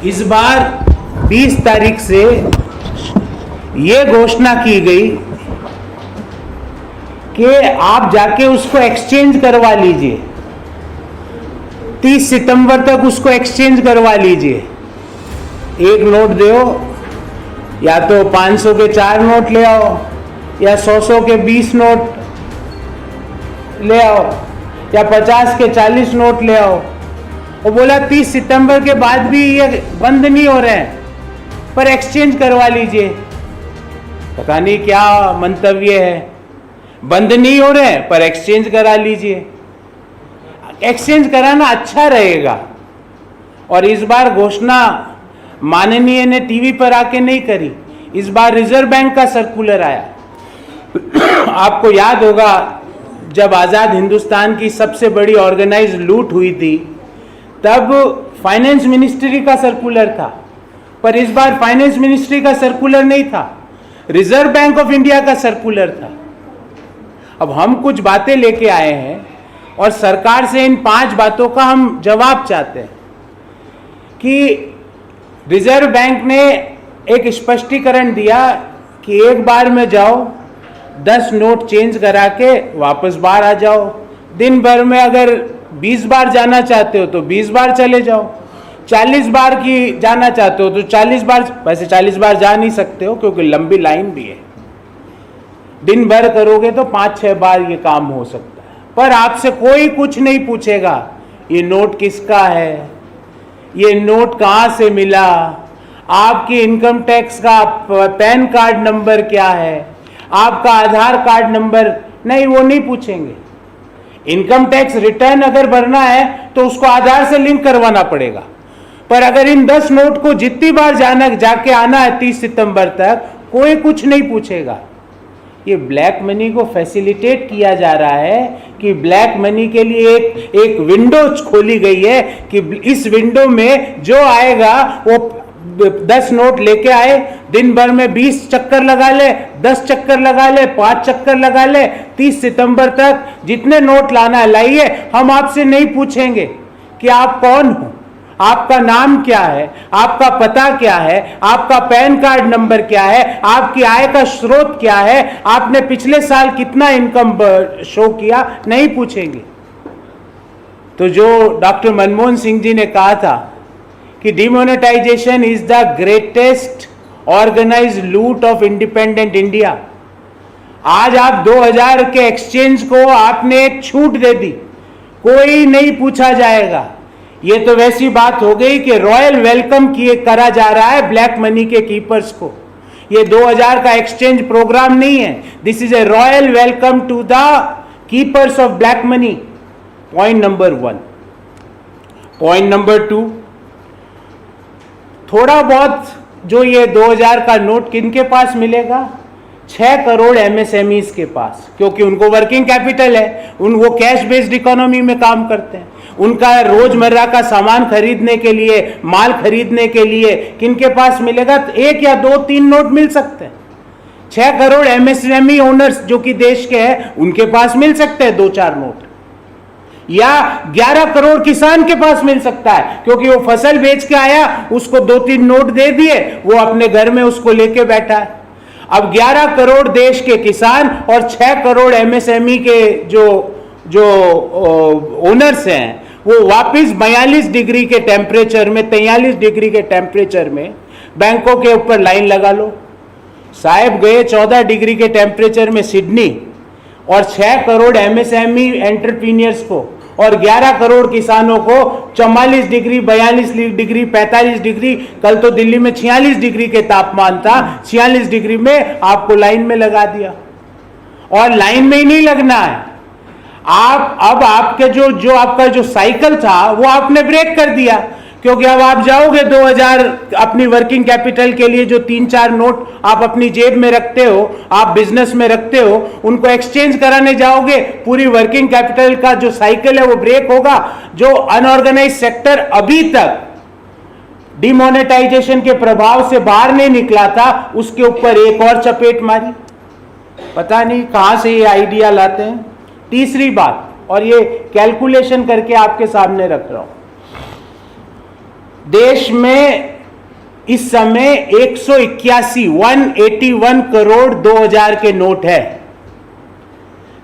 इस बार 20 तारीख से ये घोषणा की गई कि आप जाके उसको एक्सचेंज करवा लीजिए, 30 सितंबर तक उसको एक्सचेंज करवा लीजिए। एक नोट दो, या तो 500 के 4 नोट ले आओ या 100 के 20 नोट ले आओ या 50 के 40 नोट ले आओ। वो बोला 30 सितंबर के बाद भी ये बंद नहीं हो रहे हैं, पर एक्सचेंज करवा लीजिए। पता नहीं क्या मंतव्य है, बंद नहीं हो रहे हैं पर एक्सचेंज करा लीजिए। एक्सचेंज कराना अच्छा रहेगा। और इस बार घोषणा माननीय ने टीवी पर आके नहीं करी, इस बार रिजर्व बैंक का सर्कुलर आया। आपको याद होगा जब आजाद हिंदुस्तान की सबसे बड़ी ऑर्गेनाइज लूट हुई थी तब फाइनेंस मिनिस्ट्री का सर्कुलर था, पर इस बार फाइनेंस मिनिस्ट्री का सर्कुलर नहीं था, रिजर्व बैंक ऑफ इंडिया का सर्कुलर था। अब हम कुछ बातें लेके आए हैं और सरकार से इन 5 बातों का हम जवाब चाहते हैं कि रिजर्व बैंक ने एक स्पष्टीकरण दिया कि एक बार में जाओ, 10 नोट चेंज करा के वापस बाहर आ जाओ। दिन भर में अगर 20 बार जाना चाहते हो तो 20 बार चले जाओ, 40 बार की जाना चाहते हो तो 40 बार, वैसे 40 बार जा नहीं सकते हो क्योंकि लंबी लाइन भी है। दिन भर करोगे तो 5-6 बार ये काम हो सकता है, पर आपसे कोई कुछ नहीं पूछेगा ये नोट किसका है, ये नोट कहाँ से मिला, आपकी इनकम टैक्स का पैन कार्ड नंबर क्या है, आपका आधार कार्ड नंबर नहीं, वो नहीं पूछेंगे। इनकम टैक्स रिटर्न अगर भरना है तो उसको आधार से लिंक करवाना पड़ेगा, पर अगर इन 10 नोट को जितनी बार जाके आना है 30 सितंबर तक, कोई कुछ नहीं पूछेगा। ये ब्लैक मनी को फैसिलिटेट किया जा रहा है कि ब्लैक मनी के लिए एक विंडो खोली गई है कि इस विंडो में जो आएगा वो 10 नोट लेके आए, दिन भर में 20 चक्कर लगा ले, 10 चक्कर लगा ले, 5 चक्कर लगा ले, 30 सितंबर तक जितने नोट लाना है लाइए। हम आपसे नहीं पूछेंगे कि आप कौन हो, आपका नाम क्या है, आपका पता क्या है, आपका पैन कार्ड नंबर क्या है, आपकी आय का स्रोत क्या है, आपने पिछले साल कितना इनकम शो किया, नहीं पूछेंगे। तो जो डॉक्टर मनमोहन सिंह जी ने कहा था कि demonetisation is the greatest organised loot of independent India, आज आप 2000 के एक्सचेंज को आपने छूट दे दी, कोई नहीं पूछा जाएगा। ये तो वैसी बात हो गई कि रॉयल वेलकम करा जा रहा है ब्लैक मनी के कीपर्स को। ये 2000 का एक्सचेंज प्रोग्राम नहीं है, this is a royal welcome to the keepers of black money. Point number 1। Point number 2, थोड़ा बहुत जो ये 2000 का नोट किनके पास मिलेगा, 6 करोड़ एमएसएमईज के पास, क्योंकि उनको वर्किंग कैपिटल है, वो कैश बेस्ड इकोनॉमी में काम करते हैं। उनका रोजमर्रा का सामान खरीदने के लिए, माल खरीदने के लिए किनके पास मिलेगा, 1 या 2-3 नोट मिल सकते हैं। 6 करोड़ एमएसएमई ओनर्स जो कि देश के हैं उनके पास मिल सकते हैं 2-4 नोट, या 11 करोड़ किसान के पास मिल सकता है क्योंकि वो फसल बेच के आया, उसको 2-3 नोट दे दिए, वो अपने घर में उसको लेके बैठा है। अब 11 करोड़ देश के किसान और 6 करोड़ एमएसएमई के जो ओनर्स हैं वो वापिस 42 डिग्री के टेम्परेचर में, 43 डिग्री के टेम्परेचर में बैंकों के ऊपर लाइन लगा लो। साहब गए 14 डिग्री के टेम्परेचर में सिडनी, और 6 करोड़ एमएसएमई एंटरप्रीनियर्स को और 11 करोड़ किसानों को 44 डिग्री, 42 डिग्री, 45 डिग्री, कल तो दिल्ली में 46 डिग्री के तापमान था, 46 डिग्री में आपको लाइन में लगा दिया। और लाइन में ही नहीं लगना है, आप अब आपके जो आपका जो साइकिल था वो आपने ब्रेक कर दिया, क्योंकि अब आप जाओगे 2000 अपनी वर्किंग कैपिटल के लिए, जो 3-4 नोट आप अपनी जेब में रखते हो, आप बिजनेस में रखते हो, उनको एक्सचेंज कराने जाओगे, पूरी वर्किंग कैपिटल का जो साइकिल है वो ब्रेक होगा। जो अनऑर्गेनाइज सेक्टर अभी तक डिमोनेटाइजेशन के प्रभाव से बाहर नहीं निकला था, उसके ऊपर एक और चपेट मारी। पता नहीं कहां से ये आइडिया लाते हैं। तीसरी बात, और ये कैलकुलेशन करके आपके सामने रख रहा हूं, देश में इस समय 181 करोड़ 2000 के नोट है।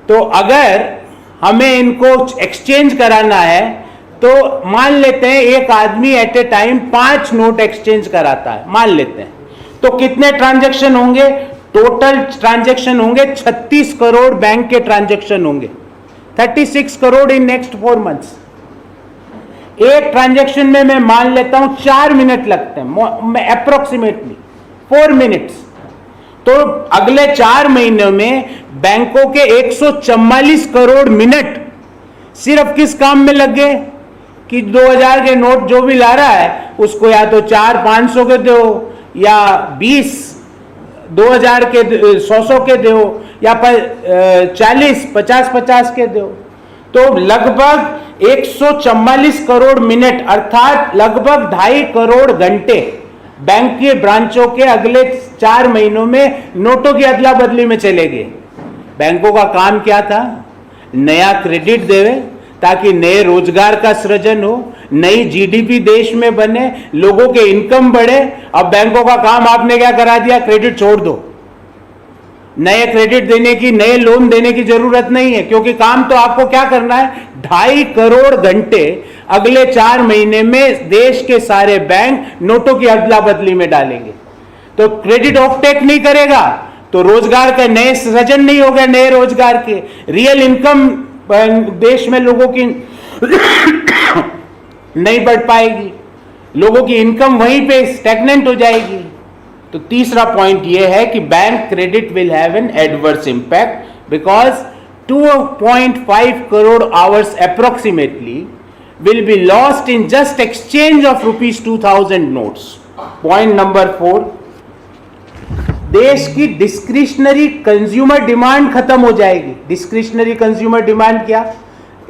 तो अगर हमें इनको एक्सचेंज कराना है तो मान लेते हैं एक आदमी at a time 5 note exchange कराता है, मान लेते हैं, तो कितने ट्रांजैक्शन होंगे? टोटल ट्रांजैक्शन होंगे 36 करोड़ बैंक के ट्रांजैक्शन होंगे, 36 करोड़ इन नेक्स्ट 4 मंथ्स। एक ट्रांजैक्शन में मैं मान लेता हूं 4 मिनट लगते हैं, अप्रोक्सीमेटली 4 मिनट्स। तो अगले 4 महीनों में बैंकों के 144 करोड़ मिनट सिर्फ किस काम में लग गए कि 2000 के नोट जो भी ला रहा है उसको या तो 400-500 के दो, या 20 के 100 के दो, या 40-50 के दो। तो लगभग 144 करोड़ मिनट अर्थात लगभग 2.5 करोड़ घंटे बैंक के ब्रांचों के अगले 4 महीनों में नोटों की अदला बदली में चले गए। बैंकों का काम क्या था? नया क्रेडिट देवे ताकि नए रोजगार का सृजन हो, नई जीडीपी देश में बने, लोगों के इनकम बढ़े। अब बैंकों का काम आपने क्या करा दिया? क्रेडिट छोड़ दो, नए क्रेडिट देने की, नए लोन देने की जरूरत नहीं है, क्योंकि काम तो आपको क्या करना है? 2.5 करोड़ घंटे अगले 4 महीने में देश के सारे बैंक नोटों की अदला बदली में डालेंगे। तो क्रेडिट ऑफटेक नहीं करेगा तो रोजगार के नए सृजन नहीं होगा, नए रोजगार के, रियल इनकम देश में लोगों की नहीं बढ़ पाएगी, लोगों की इनकम वहीं पे स्टैग्नेंट हो जाएगी। तो तीसरा पॉइंट यह है कि bank credit will have an adverse impact because 2.5 crore hours approximately will be lost in just exchange of rupees 2000 notes. Point number 4, देश की डिस्क्रिशनरी कंज्यूमर डिमांड खत्म हो जाएगी। डिस्क्रिशनरी कंज्यूमर डिमांड क्या?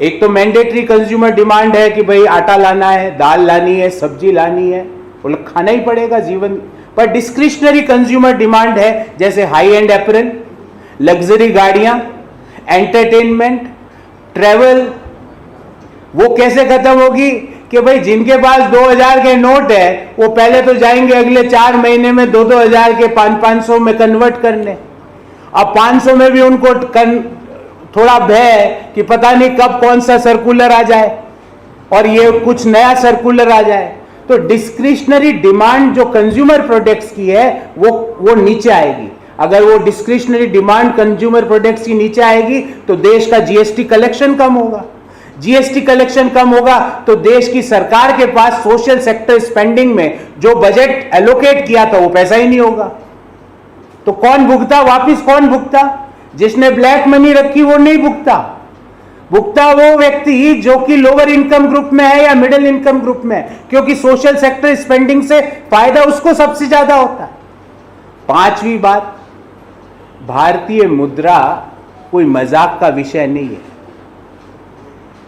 एक तो मैंडेटरी कंज्यूमर डिमांड है कि भाई आटा लाना है, दाल लानी है, सब्जी लानी है, वो लोग खाना ही पड़ेगा जीवन। पर डिस्क्रिशनरी कंज्यूमर डिमांड है जैसे हाई एंड एपरल, लग्जरी गाड़ियां, एंटरटेनमेंट, ट्रेवल। वो कैसे खत्म होगी कि भाई जिनके पास 2000 के नोट है वो पहले तो जाएंगे अगले 4 महीने में 2-2000 के 500 में कन्वर्ट करने। अब 500 में भी उनको थोड़ा भय है कि पता नहीं कब कौन सा सर्कुलर आ जाए और ये कुछ नया सर्कुलर आ जाए। तो डिस्क्रिशनरी डिमांड जो कंज्यूमर प्रोडक्ट्स की है वो नीचे आएगी। अगर वो डिस्क्रिशनरी डिमांड कंज्यूमर प्रोडक्ट्स की नीचे आएगी तो देश का जीएसटी कलेक्शन कम होगा। जीएसटी कलेक्शन कम होगा तो देश की सरकार के पास सोशल सेक्टर स्पेंडिंग में जो बजट एलोकेट किया था वो पैसा ही नहीं होगा। तो कौन भुगता? वापिस कौन भुगता? जिसने ब्लैक मनी रखी वो नहीं भुगता। भुगता वो व्यक्ति जो कि लोअर इनकम ग्रुप में है या मिडिल इनकम ग्रुप में है, क्योंकि सोशल सेक्टर स्पेंडिंग से फायदा उसको सबसे ज्यादा होता है। 5वीं बात, भारतीय मुद्रा कोई मजाक का विषय नहीं है।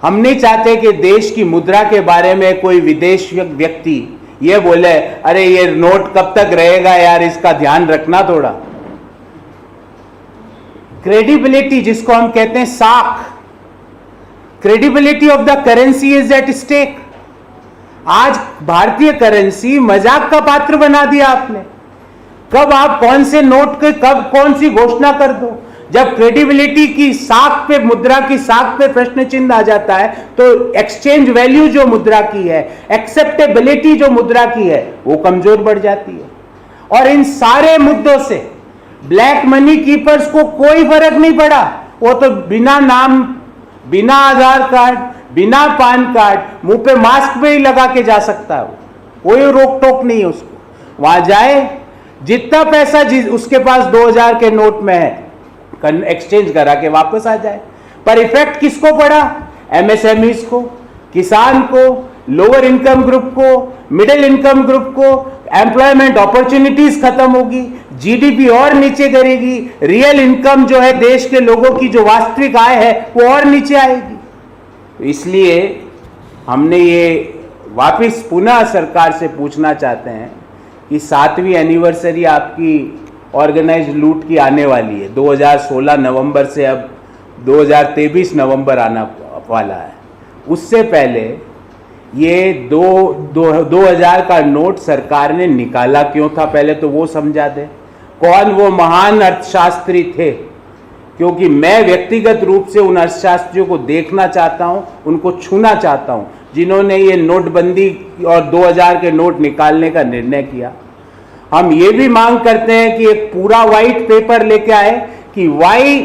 हम नहीं चाहते कि देश की मुद्रा के बारे में कोई विदेशी व्यक्ति ये बोले अरे ये नोट कब तक रहेगा यार, इसका ध्यान रखना थोड़ा। क्रेडिबिलिटी जिसको हम कहते हैं साख, credibility of the currency is at stake. आज भारतीय करेंसी मजाक का पात्र बना दिया आपने। कब आप कौन से नोट के कब कौन सी घोषणा कर दो, जब क्रेडिबिलिटी की साख पे, मुद्रा की साख पे प्रश्न चिन्ह आ जाता है तो एक्सचेंज वैल्यू जो मुद्रा की है, एक्सेप्टेबिलिटी जो मुद्रा की है वो कमजोर बढ़ जाती है। और इन सारे मुद्दों से ब्लैक मनी कीपर्स को कोई फर्क नहीं पड़ा। वो तो बिना नाम, बिना आधार कार्ड, बिना पान कार्ड, मुंह पे मास्क पे ही लगा के जा सकता है, कोई रोक टोक नहीं है उसको। वहां जाए, जितना पैसा उसके पास 2000 के नोट में है एक्सचेंज करा के वापस आ जाए। पर इफेक्ट किसको पड़ा? एमएसएमईज को, किसान को, लोअर इनकम ग्रुप को, मिडिल इनकम ग्रुप को। एम्प्लॉयमेंट अपॉर्चुनिटीज खत्म होगी, जीडीपी और नीचे गिरेगी, रियल इनकम जो है देश के लोगों की जो वास्तविक आय है वो और नीचे आएगी। तो इसलिए हमने ये वापस पुनः सरकार से पूछना चाहते हैं कि 7वीं एनिवर्सरी आपकी ऑर्गेनाइज्ड लूट की आने वाली है। 2016 नवंबर से अब 2023 नवंबर आना वाला है। उससे पहले ये 2000 का नोट सरकार ने निकाला क्यों था, पहले तो वो समझा दे। कौन वो महान अर्थशास्त्री थे? क्योंकि मैं व्यक्तिगत रूप से उन अर्थशास्त्रियों को देखना चाहता हूं, उनको छूना चाहता हूं, जिन्होंने ये नोटबंदी और 2000 के नोट निकालने का निर्णय किया। हम ये भी मांग करते हैं कि एक पूरा व्हाइट पेपर लेके आए कि why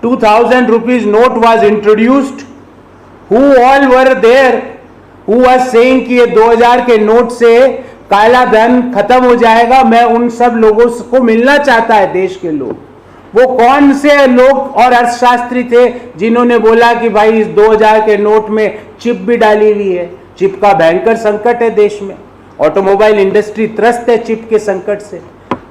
2000 rupees note was introduced, who all were there who was saying कि ये 2000 के नोट से काला धन खत्म हो जाएगा। मैं उन सब लोगों को मिलना चाहता है, देश के लोग, वो कौन से लोग और अर्थशास्त्री थे जिन्होंने बोला कि भाई इस 2000 के नोट में चिप भी डाली हुई है। चिप का भयंकर संकट है देश में, ऑटोमोबाइल इंडस्ट्री त्रस्त है चिप के संकट से।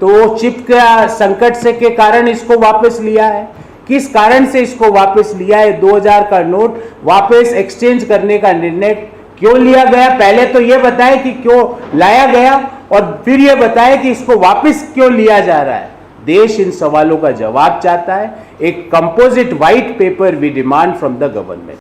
तो वो चिप का संकट से के कारण इसको वापस लिया है। किस कारण से इसको वापस लिया है? 2000 का नोट वापस एक्सचेंज करने का निर्णय क्यों लिया गया? पहले तो ये बताए कि क्यों लाया गया और फिर ये बताए कि इसको वापस क्यों लिया जा रहा है। देश इन सवालों का जवाब चाहता है। एक composite white paper we demand from the government.